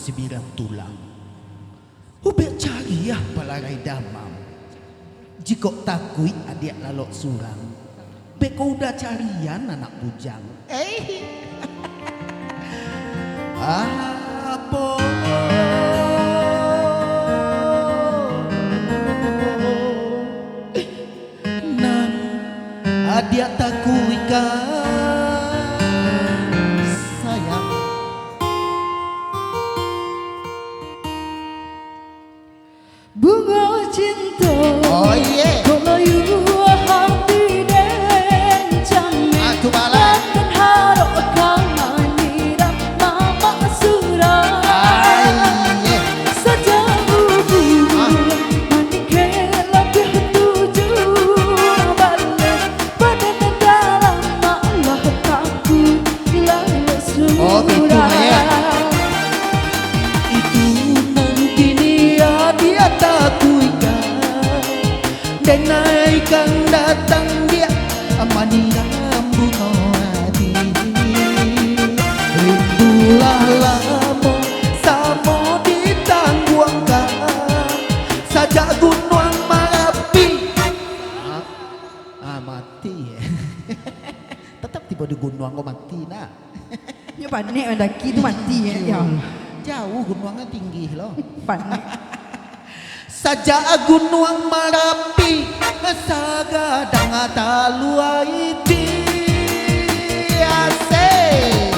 sembilan tulang. Hubek cari ya palarai damam. Jika takui adik lalok surang. Beko udah carian anak bujang. Apa nan adik takui sayang. Bunga cinta. Oh yeah. Kalau you hati dan cantik. Aku balas. Dan harap kau menyiram mama surah. Sejauh mandi ke lebih tujuh balik badan dalam Allah takut lalu surah. Oh, itu ya. Itu nanti dia takuikan dan naikkan datang dia amani bunga hati. Rindulah lamo samo ditangguangkan saja gunung Merapi. Mati ya. Tetap tiba di gunung kok mati nah. Ya panik mendaki itu mati ya. Jauh gunungnya tinggi loh. Panik. Saja gunung Merapi sagadang taluaiti asik.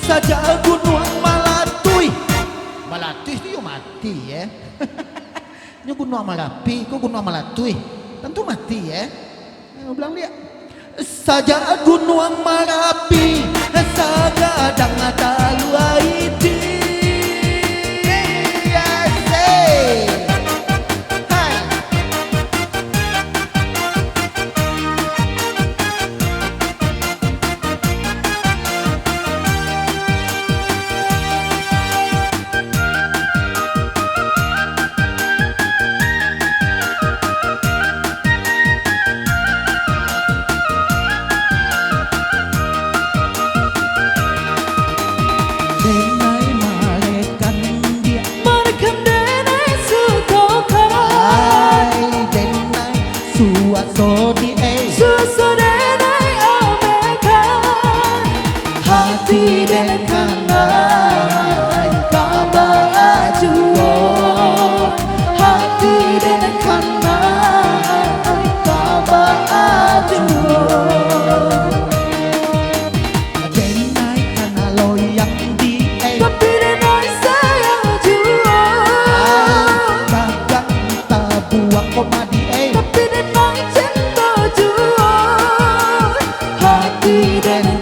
Saja gunung Malatui. Malatui itu ya mati ya. Ini gunung Merapi, kok gunung Malatui? Tentu mati ya. Bilang dia. Saja gunung Merapi, sagadang taluaiti. Hati dan kanai kabaju, hati dan kanai kabaju. Denai kana loyang di tapi denai sayang jua. Dagang tabuang komadi tapi denai cinta jua. Hati dan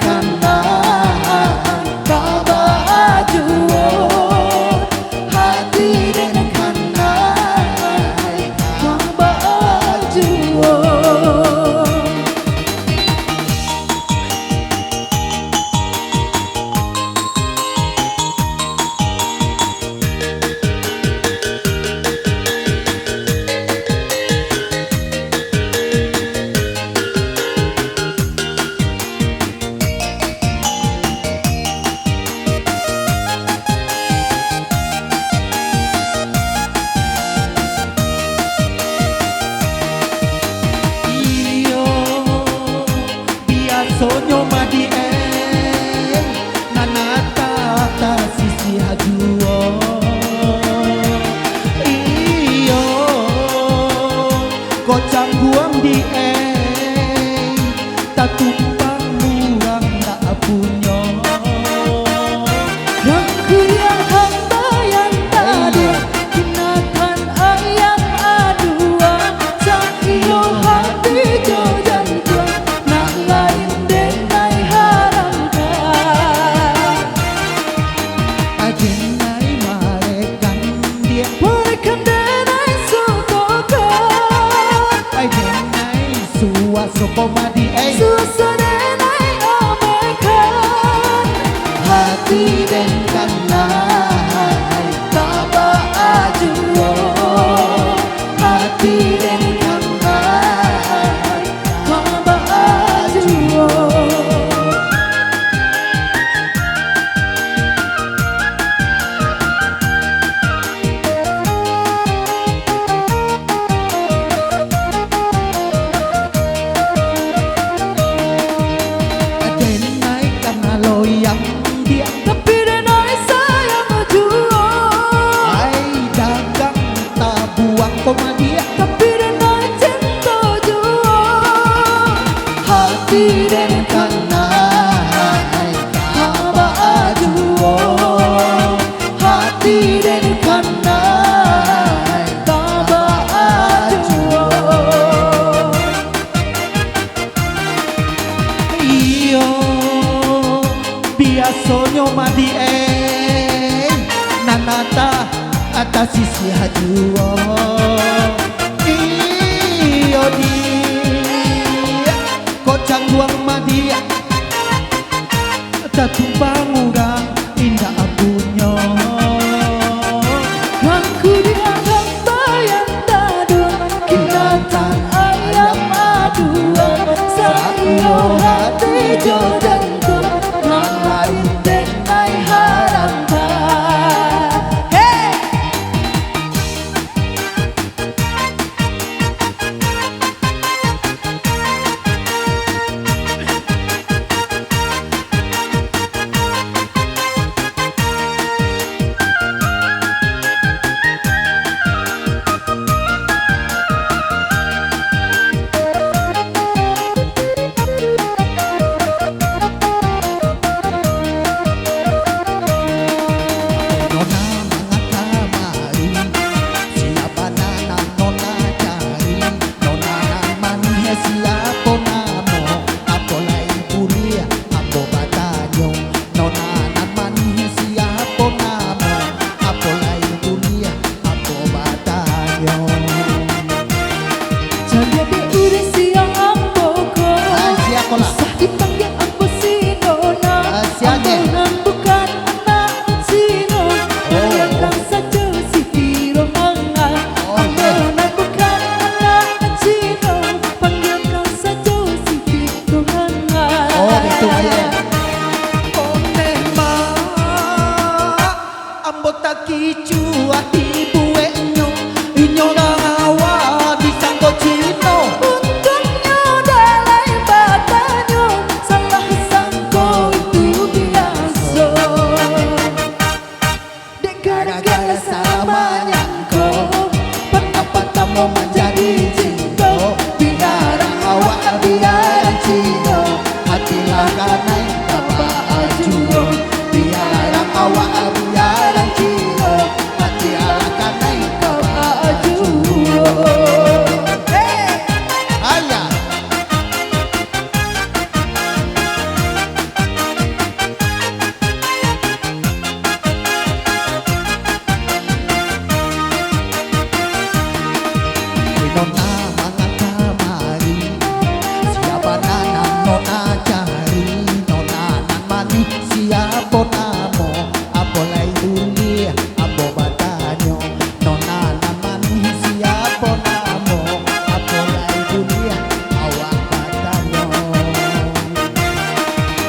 pomadi suasana naik amekan hati dan kanai Taba ajuo hati dan kanai Taba ajuo dan naik karena loyang dia Tapi dia naik sayang ajuo ai dagang tak buang pomadi Tapi dia naik cinta juo hati dan kanai Taba ajuo hati dan kanai Taba ajuo iyo biasanya madi nanata atas sisi hajuo iyo dia kocang buang madi tatumpang urang indah abunya Aku dianggap bayang tadun Kinatan ayam aduan Sa'yo hati jodanku Nang lain denai haramkan Hey! nona mangakamari siapa nana nona cari nona namanya siapa namo apolai kuliah ambo batanyo nona namanya siapa namo apolai kuliah ambo batanyo Jadi diurin siang amboko siapa lah Usah dipanggil ambo sinona siapa Ambonan bukan anak sino Panggilkan saja si Pirohanga Ambonan bukan anak sino Panggilkan saja si Pirohanga oh gitu aja onema ambo takicu ati buenyo inyo ngawa disangko cino Untungnya dalai batanyo Salah sangko itu biasa Dek gara-gara salamanya kau Kenapa kamu menjadi cinta biara awak biara cino hatilah kanai taba ajuo biara awak biara cino hatilah kanai taba ajuo ayah nona mangakamari siapa nana nona cari nona namani siapa namo apolai dunia abo batanyo nona namani siapa namo apolai dunia awak batanyo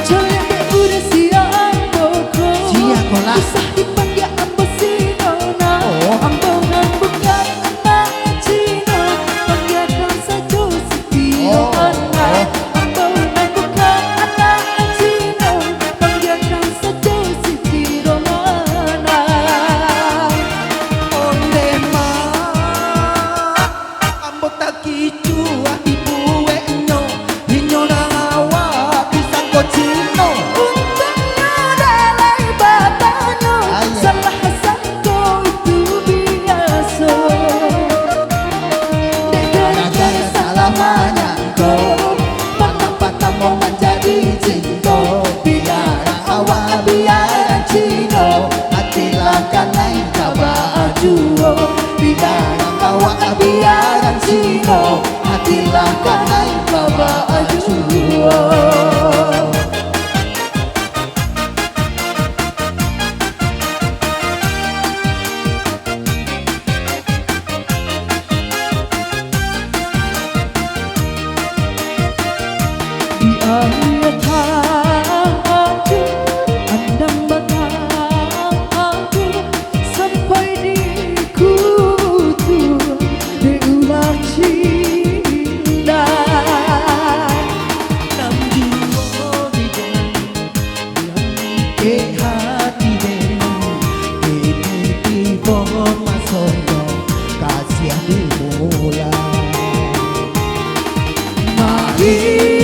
Jangan diurin siang amboko Siapa lah? Usah dipanggil ambo sinona Oh. Ambonan bukan anak Cina Panggilkan saja si Pirohanga Ambonan bukan anak Cina Panggilkan saja si Pirohanga onema ambo takicu ati buenyo inyo ngawa disangko cino Untungnya dalai batanyo Ayah. Salah sangko itu biasa Dek gara-gara salamanya kau Kenapa kamu menjadi cinta biara awak biara cino hatilah kanai taba ajuo biara awak biara cino hati silahkan engkau baju. Di ayat haju andang batang aku sampai di kutu diulah cinta. Nam juo bideng ke hati den ini tiba masono kasih dimulai. Mari